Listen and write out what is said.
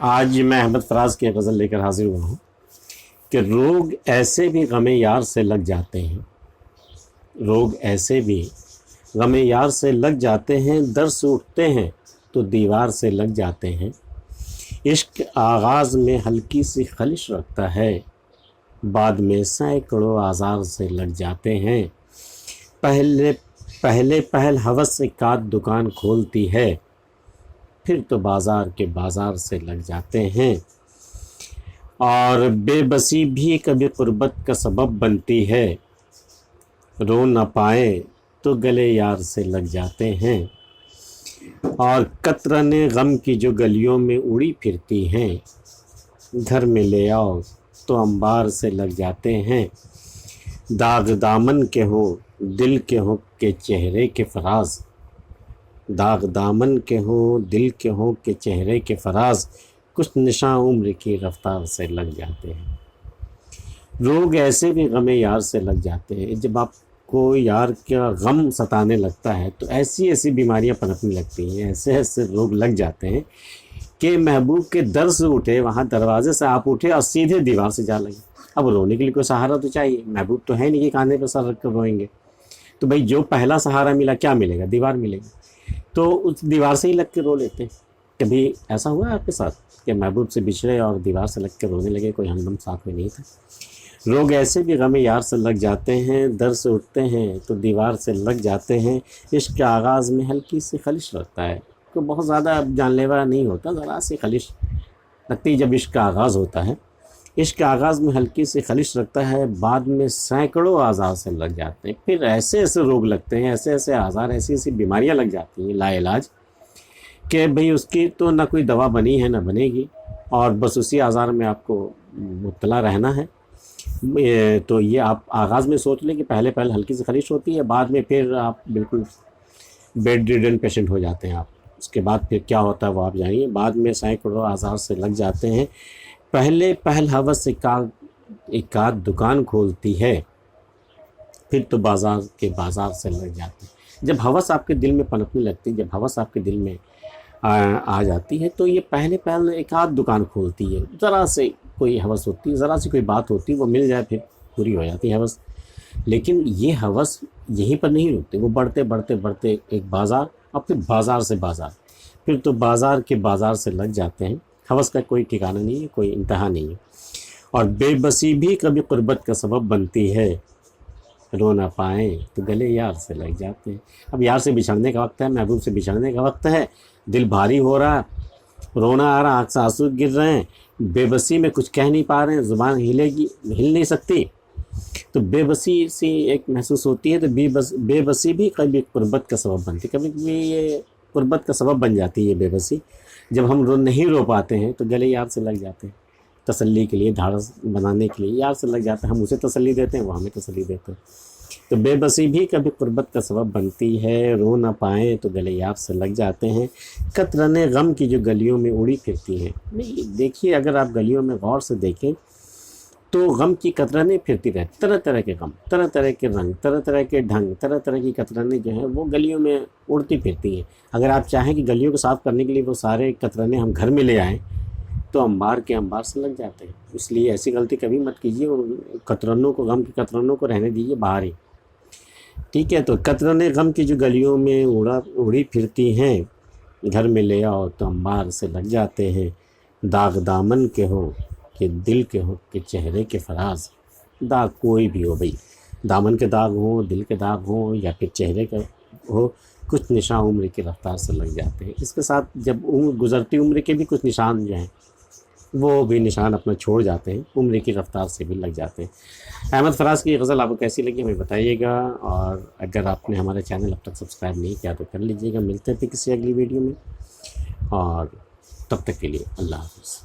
آج میں احمد فراز کی غزل لے کر حاضر ہوا ہوں کہ روگ ایسے بھی غم یار سے لگ جاتے ہیں، روگ ایسے بھی غم یار سے لگ جاتے ہیں، در سے اٹھتے ہیں تو دیوار سے لگ جاتے ہیں۔ عشق آغاز میں ہلکی سی خلش رکھتا ہے، بعد میں سینکڑوں آزار سے لگ جاتے ہیں۔ پہل ہوس ایک آدھ دکان کھولتی ہے، پھر تو بازار کے بازار سے لگ جاتے ہیں۔ اور بے بسی بھی کبھی قربت کا سبب بنتی ہے، رو نہ پائے تو گلے یار سے لگ جاتے ہیں۔ اور قطرن غم کی جو گلیوں میں اڑی پھرتی ہیں، گھر میں لے آؤ تو انبار سے لگ جاتے ہیں۔ داغ دامن کے ہوں دل کے ہوں کہ چہرے کے فراز، داغ دامن کے ہوں دل کے ہوں کہ چہرے کے فراز، کچھ نشاں عمر کی رفتار سے لگ جاتے ہیں۔ روگ ایسے بھی غم یار سے لگ جاتے ہیں۔ جب آپ کو یار کا غم ستانے لگتا ہے تو ایسی ایسی بیماریاں پنپنے لگتی ہیں، ایسے ایسے روگ لگ جاتے ہیں کہ محبوب کے در سے اٹھے، وہاں دروازے سے آپ اٹھے اور سیدھے دیوار سے جا لگے۔ اب رونے کے لیے کوئی سہارا تو چاہیے، محبوب تو ہے نہیں کہ کاندھے پہ سر رکھ کر روئیں گے۔ تو بھائی جو پہلا سہارا ملا کیا ملے گا؟ دیوار ملے گی، تو اس دیوار سے ہی لگ کے رو لیتے ہیں۔ کبھی ایسا ہوا ہے آپ کے ساتھ کہ محبوب سے بچھڑے اور دیوار سے لگ کے رونے لگے، کوئی ہمدم ساتھ میں نہیں تھا؟ روگ ایسے بھی غم یار سے لگ جاتے ہیں، در سے اٹھتے ہیں تو دیوار سے لگ جاتے ہیں۔ عشق کے آغاز میں ہلکی سی خلش رکھتا ہے، تو بہت زیادہ جان لیوا نہیں ہوتا، ذرا سی خلش لگتی ہے جب عشق کا آغاز ہوتا ہے۔ عشق کے آغاز میں ہلکی سی خلش رکھتا ہے، بعد میں سینکڑوں آزار سے لگ جاتے ہیں۔ پھر ایسے ایسے روگ لگتے ہیں، ایسے ایسے آزار، ایسی ایسی بیماریاں لگ جاتی ہیں لا علاج کہ بھئی اس کی تو نہ کوئی دوا بنی ہے نہ بنے گی، اور بس اسی آزار میں آپ کو مبتلا رہنا ہے۔ تو یہ آپ آغاز میں سوچ لیں کہ پہلے ہلکی سی خلش ہوتی ہے، بعد میں پھر آپ بالکل بیڈ ریڈن پیشنٹ ہو جاتے ہیں آپ۔ اس کے بعد پھر کیا ہوتا ہے وہ آپ جانیے۔ بعد میں سینکڑوں آزار سے لگ جاتے ہیں۔ پہل ہوس ایک آدھ دکان کھولتی ہے، پھر تو بازار کے بازار سے لگ جاتے ہیں۔ جب ہوس آپ کے دل میں پنپنے لگتی ہے، جب ہوس آپ کے دل میں آ جاتی ہے، تو یہ پہلے ایک آدھ دکان کھولتی ہے۔ ذرا سے کوئی ہوس ہوتی ہے، ذرا سی کوئی بات ہوتی ہے، وہ مل جائے پھر پوری ہو جاتی ہے ہوس۔ لیکن یہ ہوس یہیں پر نہیں رکتے، وہ بڑھتے بڑھتے بڑھتے ایک بازار، اور پھر بازار سے بازار، پھر تو بازار کے بازار سے لگ جاتے ہیں۔ ہوس کا کوئی ٹھکانہ نہیں ہے، کوئی انتہا نہیں ہے۔ اور بے بسی بھی کبھی قربت کا سبب بنتی ہے، رو نہ پائیں تو گلے یار سے لگ جاتے ہیں۔ اب یار سے بچھڑنے کا وقت ہے، محبوب سے بچھڑنے کا وقت ہے، دل بھاری ہو رہا ہے، رونا آ رہا، آنکھ سے آنسو گر رہے ہیں، بے بسی میں کچھ کہہ نہیں پا رہے ہیں، زبان ہل نہیں سکتی، تو بے بسی سی ایک محسوس ہوتی ہے۔ تو بے بسی بھی کبھی قربت کا سبب بنتی ہے، کبھی کبھی یہ قربت کا سبب بن جاتی ہے بے بسی۔ جب ہم نہیں رو پاتے ہیں تو گلے یار سے لگ جاتے ہیں، تسلی کے لیے، ڈھارس بنانے کے لیے یار سے لگ جاتے ہیں۔ ہم اسے تسلی دیتے ہیں، وہ ہمیں تسلی دیتے ہیں۔ تو بے بسی بھی کبھی قربت کا سبب بنتی ہے، رو نہ پائیں تو گلے یار سے لگ جاتے ہیں۔ قطرن غم کی جو گلیوں میں اڑی پھرتی ہیں، نہیں دیکھیے، اگر آپ گلیوں میں غور سے دیکھیں تو غم کی قطرنیں پھرتی رہتی، طرح طرح کے غم، طرح طرح کے رنگ، طرح طرح کے ڈھنگ، طرح طرح کی قطرنیں جو ہیں وہ گلیوں میں اڑتی پھرتی ہیں۔ اگر آپ چاہیں کہ گلیوں کو صاف کرنے کے لیے وہ سارے قطرنیں ہم گھر میں لے آئیں تو انبار کے انبار سے لگ جاتے ہیں۔ اس لیے ایسی غلطی کبھی مت کیجیے، اور قطرنوں کو، غم کی قطرنوں کو رہنے دیجیے باہر ہی، ٹھیک ہے؟ تو قطرن غم کی جو گلیوں میں اڑی پھرتی ہیں، گھر میں لے آؤ تو انبار سے لگ جاتے ہیں۔ داغ دامن کے ہو کہ دل کے ہو کہ چہرے کے فراز، داغ کوئی بھی ہو بھئی، دامن کے داغ ہوں، دل کے داغ ہوں، یا پھر چہرے کا ہو، کچھ نشان عمر کی رفتار سے لگ جاتے ہیں۔ اس کے ساتھ جب گزرتی عمر کے بھی کچھ نشان جو ہیں وہ بھی نشان اپنا چھوڑ جاتے ہیں، عمر کی رفتار سے بھی لگ جاتے ہیں۔ احمد فراز کی غزل آپ کو کیسی لگی ہمیں بتائیے گا، اور اگر آپ نے ہمارے چینل اب تک سبسکرائب نہیں کیا تو کر لیجیے گا۔ ملتے ہیں پھر کسی اگلی ویڈیو میں، اور تب تک کے لیے اللہ حافظ۔